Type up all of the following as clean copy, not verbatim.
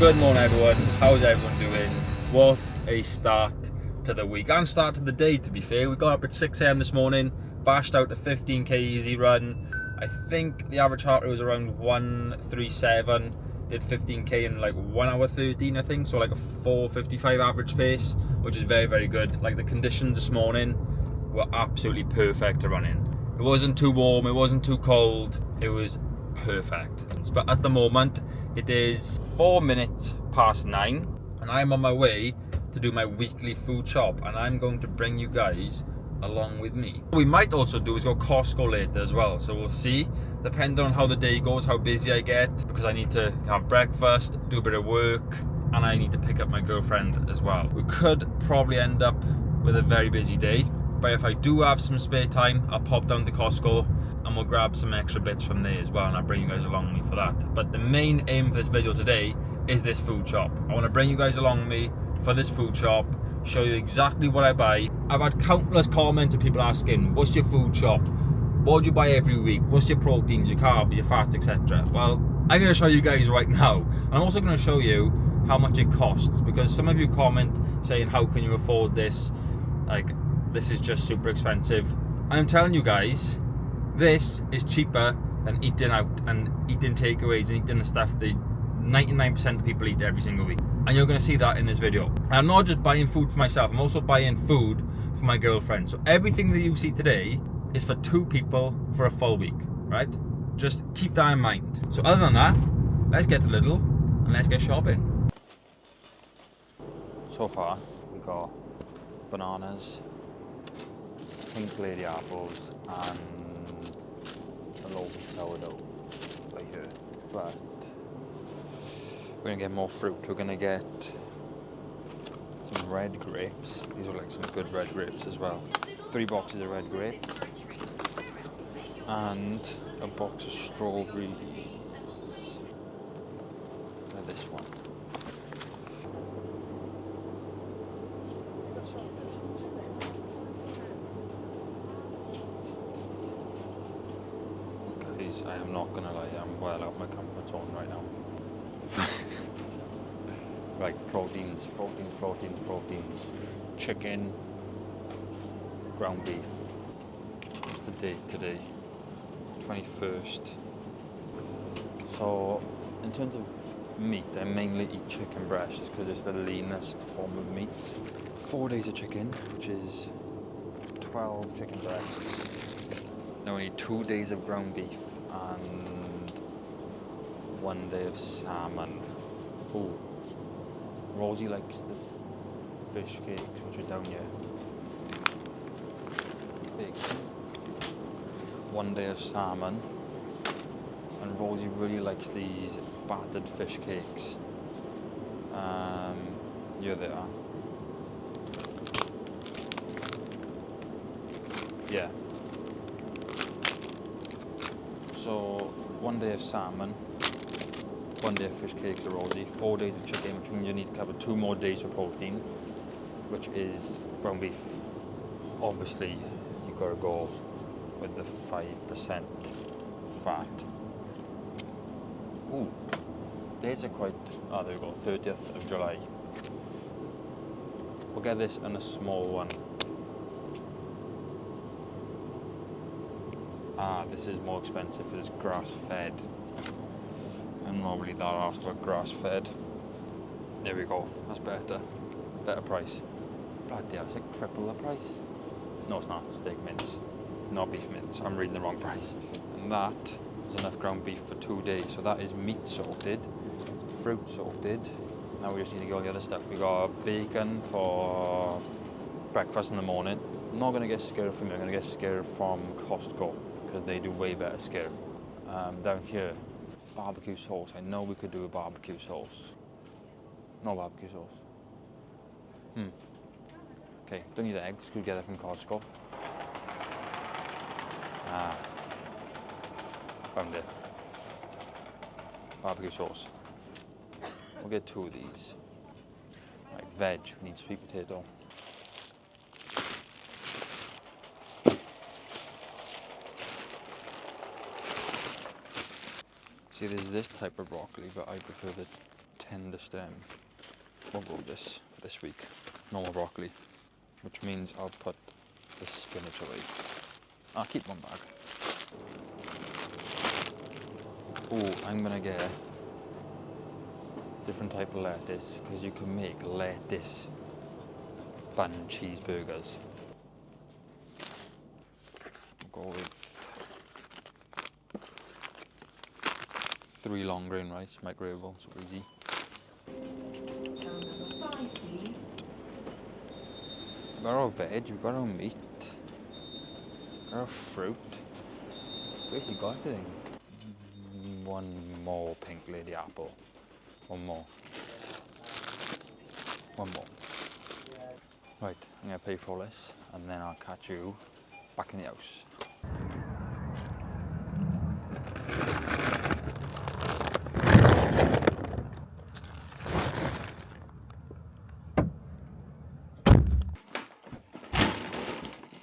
Good morning everyone, how's everyone doing? What a start to the week and start to the day, to be fair. We got up at 6 AM this morning, bashed out a 15k easy run. I think the average heart rate was around 137, did 15k in like 1 hour 13 I think, so like a 4:55 average pace, which is very, very good. Like the conditions this morning were absolutely perfect to run in. It wasn't too warm, it wasn't too cold, it was perfect. But at the moment it is 4 minutes past 9 and I'm on my way to do my weekly food shop, and I'm going to bring you guys along with me. What we might also do is go Costco later as well, so we'll see, depending on how the day goes, how busy I get, because I need to have breakfast, do a bit of work, and I need to pick up my girlfriend as well. We could probably end up with a very busy day, but if I do have some spare time, I'll pop down to Costco and we'll grab some extra bits from there as well, and I'll bring you guys along with me for that. But the main aim for this video today is this food shop. I want to bring you guys along with me for this food shop, show you exactly what I buy. I've had countless comments of people asking, what's your food shop? What do you buy every week? What's your proteins, your carbs, your fats, etc.? Well, I'm going to show you guys right now. And I'm also going to show you how much it costs, because some of you comment saying, how can you afford this? Like, this is just super expensive. I'm telling you guys, this is cheaper than eating out and eating takeaways and eating the stuff that 99% of people eat every single week. And you're going to see that in this video. And I'm not just buying food for myself, I'm also buying food for my girlfriend. So everything that you see today is for 2 people for a full week, right? Just keep that in mind. So other than that, let's get a little and let's get shopping. So far, we've got bananas, pink lady apples, and a loaf of sourdough right here. But we're gonna get more fruit. We're gonna get some red grapes. These are like some good red grapes as well. 3 boxes of red grape and a box of strawberries. And this one. Guys, I am not gonna lie, I'm well out of my comfort zone right now. Right, proteins. Chicken, ground beef. What's the date today? 21st. So, in terms of meat, I mainly eat chicken breast just because it's the leanest form of meat. 4 days of chicken, which is 12 chicken breasts. Now we need 2 days of ground beef and 1 day of salmon. Ooh. Rosie likes the fish cakes, which are down here. Big. 1 day of salmon. And Rosie really likes these battered fish cakes. Here they are. Yeah. So 1 day of salmon, 1 day of fish cakes for Rosie, 4 days of chicken, which means you need to cover 2 more days for protein, which is ground beef. Obviously, you gotta go with the 5% fat. Ooh, days are quite, oh there we go, 30th of July. We'll get this in a small one. Ah, this is more expensive because it's grass-fed. I'm not really that asked about grass-fed. There we go, that's better. Better price. Bloody hell, it's like triple the price. No, it's not, steak mince. Not beef mince, I'm reading the wrong price. And that is enough ground beef for 2 days. So that is meat sorted, fruit sorted. Now we just need to get all the other stuff. We got bacon for breakfast in the morning. I'm not gonna get scared from here, I'm gonna get scared from Costco, because they do way better scare. Down here, barbecue sauce. I know we could do a barbecue sauce. No barbecue sauce. Okay, don't need eggs, could get it from Costco. Ah, found it. Barbecue sauce. We'll get 2 of these. Right, veg, we need sweet potato. See, there's this type of broccoli, but I prefer the tender stem. We'll go with this for this week. No more broccoli, which means I'll put the spinach away. I'll keep one bag. Oh, I'm gonna get different type of lettuce because you can make lettuce bun cheeseburgers. We'll go with 3 long grain rice, microwavable, so easy. We've got our veg, we've got our meat, our fruit. Basically got everything. One more pink lady apple. One more. Right, I'm gonna pay for all this and then I'll catch you back in the house.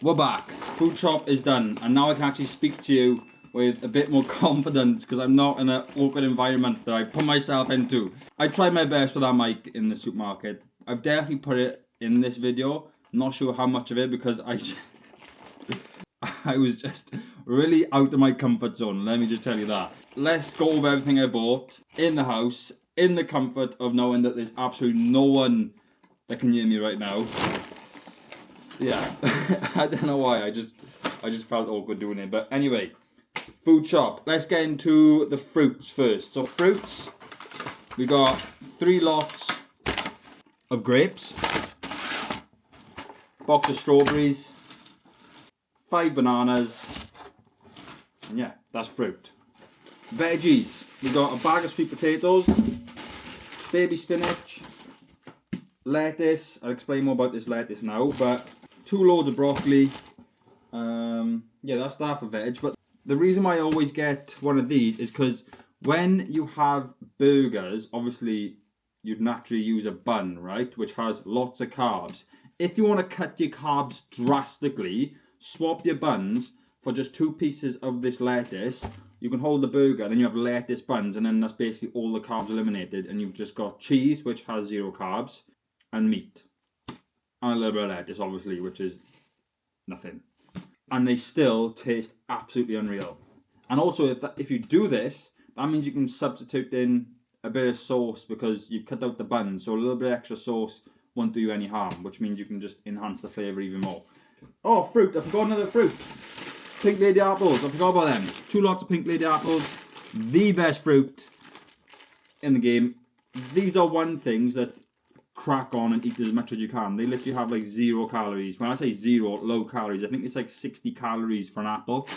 We're back. Food shop is done, and now I can actually speak to you with a bit more confidence because I'm not in an awkward environment that I put myself into. I tried my best with that mic in the supermarket. I've definitely put it in this video. I'm not sure how much of it because I was just really out of my comfort zone. Let me just tell you that. Let's go over everything I bought in the house, in the comfort of knowing that there's absolutely no one that can hear me right now. Yeah, I don't know why. I just felt awkward doing it. But anyway, food shop. Let's get into the fruits first. So fruits, we got 3 lots of grapes, box of strawberries, 5 bananas, and yeah, that's fruit. Veggies, we got a bag of sweet potatoes, baby spinach, lettuce. I'll explain more about this lettuce now, but 2 loads of broccoli. Yeah, that's that for veg. But the reason why I always get one of these is because when you have burgers, obviously you'd naturally use a bun, right? Which has lots of carbs. If you want to cut your carbs drastically, swap your buns for just 2 pieces of this lettuce. You can hold the burger, then you have lettuce buns, and then that's basically all the carbs eliminated. And you've just got cheese, which has 0 carbs, and meat. And a little bit of lettuce, obviously, which is nothing. And they still taste absolutely unreal. And also, if you do this, that means you can substitute in a bit of sauce because you cut out the buns. So a little bit of extra sauce won't do you any harm, which means you can just enhance the flavour even more. Oh, fruit. I forgot another fruit. Pink lady apples. I forgot about them. 2 lots of pink lady apples. The best fruit in the game. These are one things that crack on and eat as much as you can. They literally have like 0 calories. When I say 0, low calories, I think it's like 60 calories for an apple.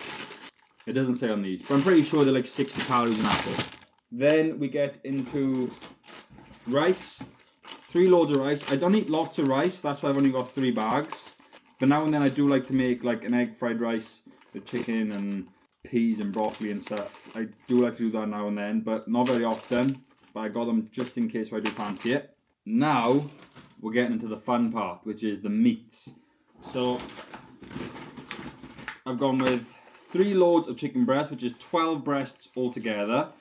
It doesn't say on these, but I'm pretty sure they're like 60 calories an apple. Then we get into rice. 3 loads of rice. I don't eat lots of rice, that's why I've only got 3 bags. But now and then I do like to make like an egg fried rice with chicken and peas and broccoli and stuff. I do like to do that now and then, but not very often. But I got them just in case I do fancy it. Now we're getting into the fun part, which is the meats. So I've gone with 3 loads of chicken breast, which is 12 breasts altogether.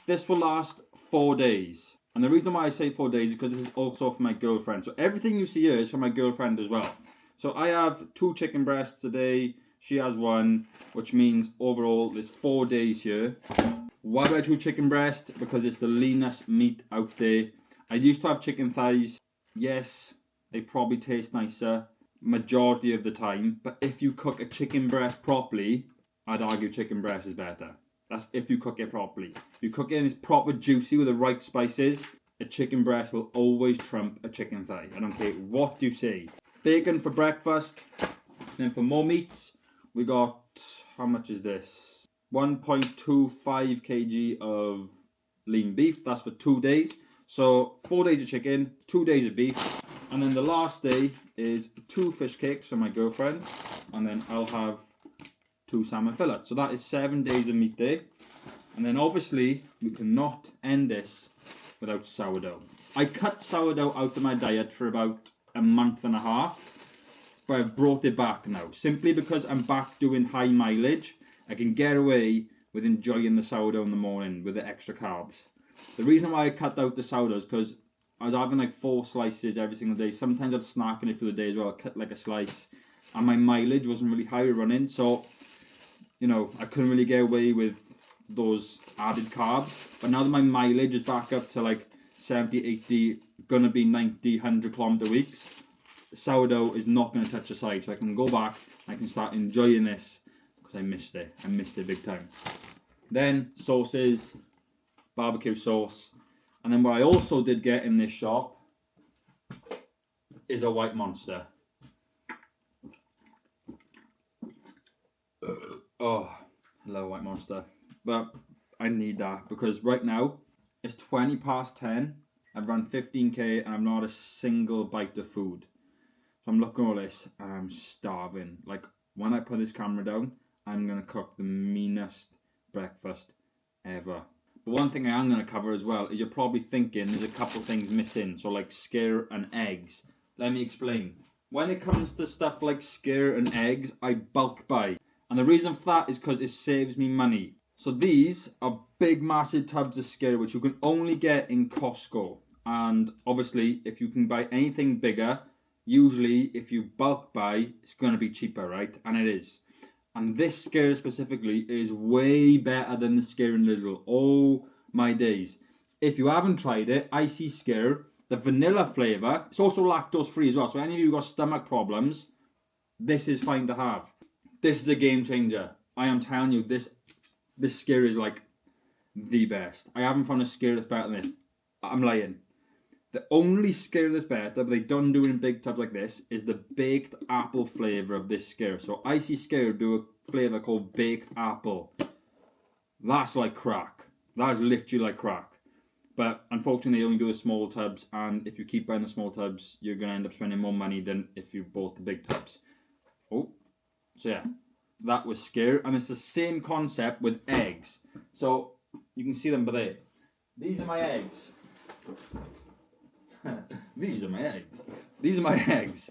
This will last 4 days. And the reason why I say 4 days is because this is also for my girlfriend. So everything you see here is for my girlfriend as well. So I have 2 chicken breasts a day. She has 1, which means overall there's 4 days here. Why do I do chicken breast? Because it's the leanest meat out there. I used to have chicken thighs. Yes, they probably taste nicer majority of the time. But if you cook a chicken breast properly, I'd argue chicken breast is better. That's if you cook it properly. If you cook it and it's proper juicy with the right spices, a chicken breast will always trump a chicken thigh. I don't care what you say. Bacon for breakfast. Then for more meats, we got, how much is this? 1.25 kg of lean beef. That's for 2 days. So 4 days of chicken, 2 days of beef, and then the last day is 2 fish cakes for my girlfriend, and then I'll have 2 salmon fillets. So that is 7 days of meat day. And then obviously we cannot end this without sourdough. I cut sourdough out of my diet for about a month and a half, but I've brought it back now. Simply because I'm back doing high mileage, I can get away with enjoying the sourdough in the morning with the extra carbs. The reason why I cut out the sourdough is because I was having like 4 slices every single day. Sometimes I'd snack on it through the day as well. I'd cut like a slice, and my mileage wasn't really high running, so you know I couldn't really get away with those added carbs. But now that my mileage is back up to like 70, 80, gonna be 90, 100 kilometer weeks, sourdough is not gonna touch the side, so I can go back and I can start enjoying this because I missed it big time. Then sauces, barbecue sauce, and then what I also did get in this shop is a White Monster. Oh, I love White Monster, but I need that because right now it's 20 past 10. I've run 15k and I've not had a single bite of food. So I'm looking at all this and I'm starving. Like when I put this camera down, I'm gonna cook the meanest breakfast ever. But one thing I am going to cover as well is you're probably thinking there's a couple things missing. So like skyr and eggs. Let me explain. When it comes to stuff like skyr and eggs, I bulk buy. And the reason for that is because it saves me money. So these are big massive tubs of skyr which you can only get in Costco. And obviously if you can buy anything bigger, usually if you bulk buy, it's going to be cheaper, right? And it is. And this skyr specifically is way better than the skyr in Lidl. Oh my days. If you haven't tried it, Icy Skyr, the vanilla flavour, it's also lactose free as well. So any of you who got stomach problems, this is fine to have. This is a game changer. I am telling you, this skyr is like the best. I haven't found a skyr that's better than this. I'm lying. The only skyr that's better, but they don't do it in big tubs like this, is the baked apple flavour of this skyr. So Icy Skyr do a flavour called baked apple. That's like crack. That is literally like crack. But unfortunately they only do the small tubs, and if you keep buying the small tubs, you're going to end up spending more money than if you bought the big tubs. Oh, so yeah, that was skyr, and it's the same concept with eggs. So you can see them by there. These are my eggs. These are my eggs. These are my eggs.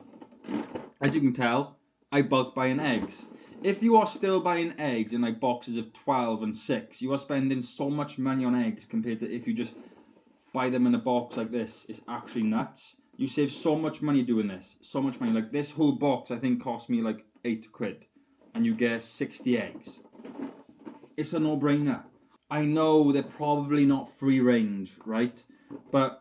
As you can tell, I bulk buying eggs. If you are still buying eggs in like boxes of 12 and 6, you are spending so much money on eggs compared to if you just buy them in a box like this. It's actually nuts. You save so much money doing this. So much money. Like this whole box I think cost me like 8 quid. And you get 60 eggs. It's a no-brainer. I know they're probably not free range, right? But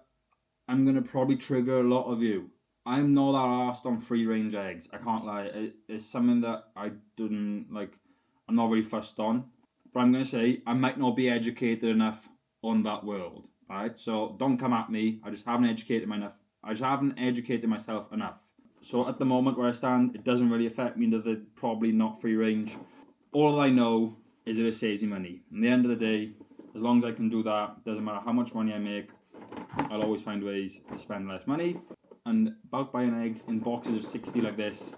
I'm going to probably trigger a lot of you. I'm not that arsed on free range eggs. I can't lie. It's something that I didn't like. I'm not really fussed on. But I'm going to say I might not be educated enough on that world. Alright? So don't come at me. I just haven't educated myself enough. So at the moment where I stand, it doesn't really affect me that they're probably not free range. All I know is that it saves me money. At the end of the day, as long as I can do that, doesn't matter how much money I make, I'll always find ways to spend less money. And bulk buying eggs in boxes of 60 like this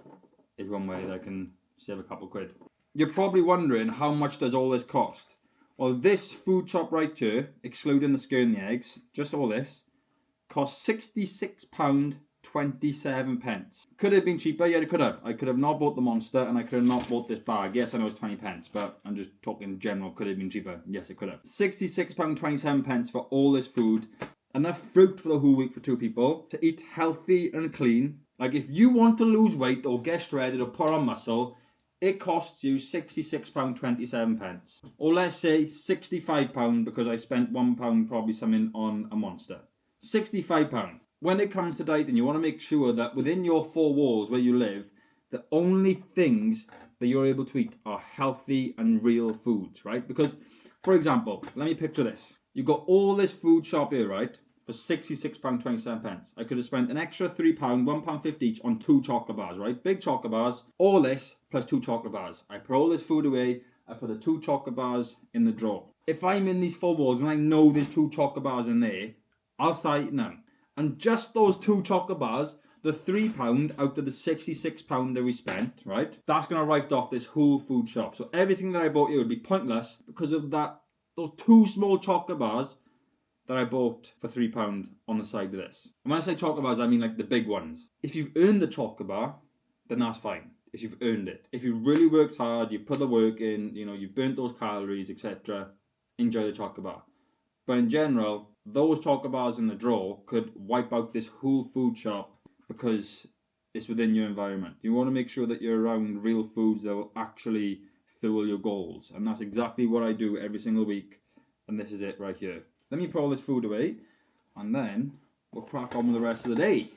is one way that I can save a couple quid. You're probably wondering, how much does all this cost? Well, this food shop right here, excluding the skyr and the eggs, just all this, cost £66.27. Could it have been cheaper? Yeah, it could have. I could have not bought the Monster and I could have not bought this bag. Yes, I know it's 20 pence, but I'm just talking in general. Could it have been cheaper? Yes, it could have. £66.27 for all this food. Enough fruit for the whole week for 2 people. To eat healthy and clean. Like if you want to lose weight or get shredded or put on muscle, it costs you £66.27. Or let's say £65 because I spent £1 probably something on a Monster. £65. When it comes to dieting, you want to make sure that within your 4 walls where you live, the only things that you're able to eat are healthy and real foods, right? Because, for example, let me picture this. You've got all this food shop here, right? For £66.27. I could have spent an extra £3, £1.50 each on 2 chocolate bars, right? Big chocolate bars. All this plus 2 chocolate bars. I put all this food away. I put the 2 chocolate bars in the drawer. If I'm in these 4 walls and I know there's 2 chocolate bars in there, I'll start eating them. And just those 2 chocolate bars, the £3 out of the £66 that we spent, right? That's going to write off this whole food shop. So everything that I bought here would be pointless because of that. Those 2 small chocolate bars that I bought for £3 on the side of this. And when I say chocolate bars, I mean like the big ones. If you've earned the chocolate bar, then that's fine. If you've earned it. If you really worked hard, you've put the work in, you know, you've burnt those calories, etc., enjoy the chocolate bar. But in general, those taco bars in the drawer could wipe out this whole food shop because it's within your environment. You want to make sure that you're around real foods that will actually fuel your goals. And that's exactly what I do every single week. And this is it right here. Let me put all this food away and then we'll crack on with the rest of the day.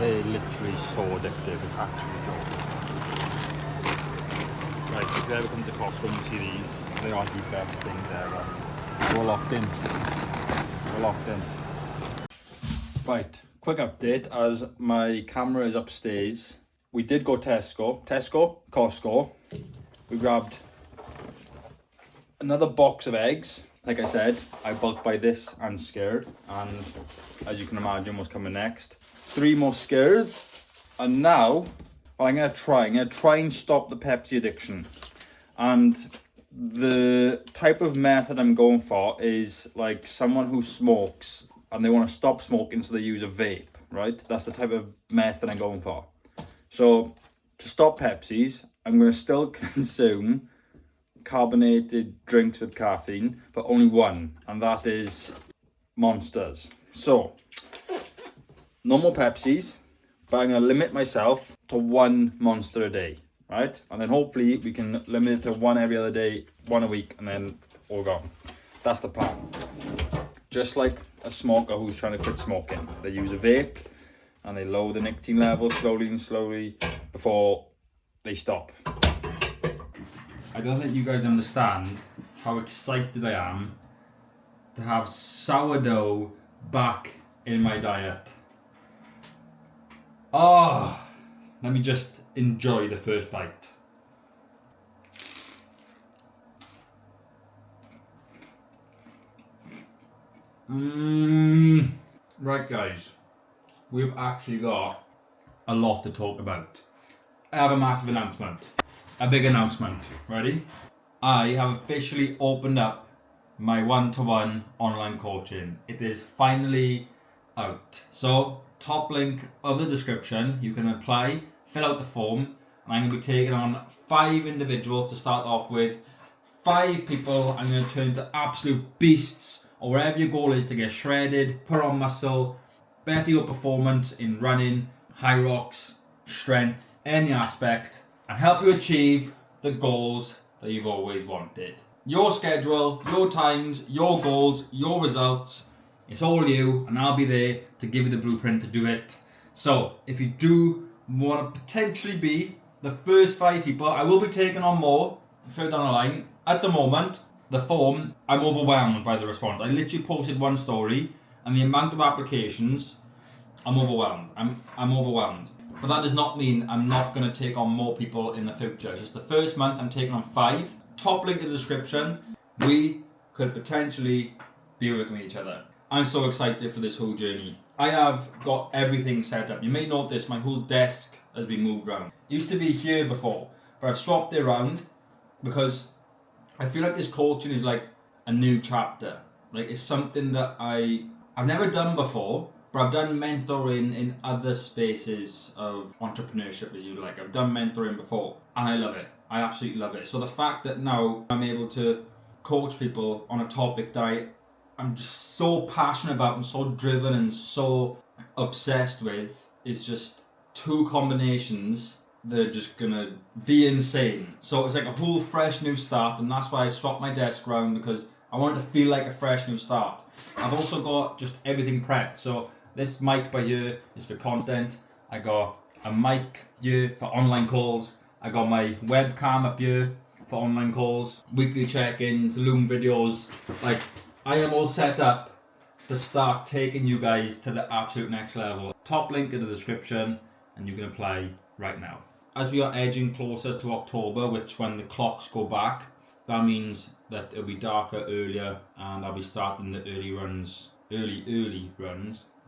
They're literally so addictive, it's actually joking. Right, if you ever come to Costco and you see these, they are the best things ever. We're locked in. We're locked in. Right, quick update as my camera is upstairs. We did go Costco. We grabbed another box of eggs. Like I said, I bulk buy this and Skyr, and as you can imagine what's coming next. 3 more Skyrs, and now I'm gonna try and stop the Pepsi addiction. And the type of method I'm going for is like someone who smokes and they want to stop smoking, so they use a vape, right? That's the type of method I'm going for. So to stop Pepsis, I'm going to still consume carbonated drinks with caffeine, but only one, and that is Monsters. So no more Pepsis, but I'm going to limit myself to 1 Monster a day, right? And then hopefully we can limit it to 1 every other day, 1 a week, and then all gone. That's the plan. Just like a smoker who's trying to quit smoking. They use a vape and they lower the nicotine level slowly and slowly before they stop. I don't think you guys understand how excited I am to have sourdough back in my diet. Oh, let me just enjoy the first bite. Right guys, we've actually got a lot to talk about. I have a massive announcement, a big announcement. Ready? I have officially opened up my one-to-one online coaching. It is finally out. So top link of the description, you can apply, fill out the form, and I'm going to be taking on 5 individuals to start off with. 5 people I'm going to turn to absolute beasts, or wherever your goal is to get shredded, put on muscle, better your performance in running, high rocks, strength, any aspect, and help you achieve the goals that you've always wanted. Your schedule, your times, your goals, your results, it's all you, and I'll be there to give you the blueprint to do it. So if you do want to potentially be the first 5 people, I will be taking on more further down the line. At the moment, the form, I'm overwhelmed by the response. I literally posted 1 story, and the amount of applications, I'm overwhelmed. I'm overwhelmed. But that does not mean I'm not going to take on more people in the future. It's just the first month I'm taking on 5. Top link in the description. We could potentially be working with each other. I'm so excited for this whole journey. I have got everything set up. You may notice my whole desk has been moved around. It used to be here before, but I've swapped it around because I feel like this coaching is like a new chapter. Like it's something that I've never done before, but I've done mentoring in other spaces of entrepreneurship, as you like. I've done mentoring before, and I love it. I absolutely love it. So the fact that now I'm able to coach people on a topic that I'm just so passionate about and so driven and so obsessed with is just 2 combinations that are just gonna be insane. So it's like a whole fresh new start, and that's why I swapped my desk around, because I want it to feel like a fresh new start. I've also got just everything prepped. So this mic by here is for content. I got a mic here for online calls. I got my webcam up here for online calls, weekly check-ins, Loom videos. Like, I am all set up to start taking you guys to the absolute next level. Top link in the description, and you can apply right now. As we are edging closer to October, which when the clocks go back, that means that it'll be darker earlier, and I'll be starting the early runs,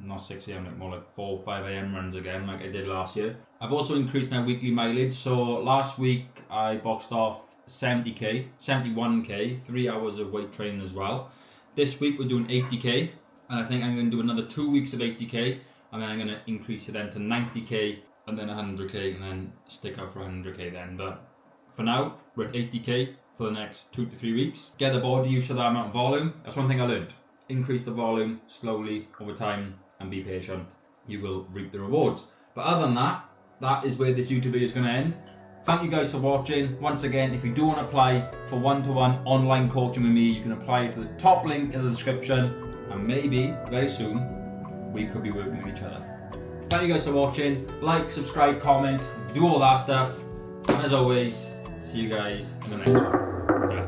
not 6 a.m, like more like 4 or 5 a.m. runs again, like I did last year. I've also increased my weekly mileage. So last week I boxed off 70k, 71k, 3 hours of weight training as well. This week we're doing 80k, and I think I'm going to do another 2 weeks of 80k, and and then I'm going to increase it then to 90k, and then 100k, and then stick out for 100k then. But for now, we're at 80k for the next 2 to 3 weeks. Get the body used to that amount of volume. That's one thing I learned. Increase the volume slowly over time and be patient. You will reap the rewards. But other than that, that is where this YouTube video is going to end. Thank you guys for watching. Once again, if you do want to apply for one-to-one online coaching with me, you can apply for the top link in the description, and maybe very soon we could be working with each other. Thank you guys for watching. Like, subscribe, comment, do all that stuff. And as always, see you guys in the next one. Yeah.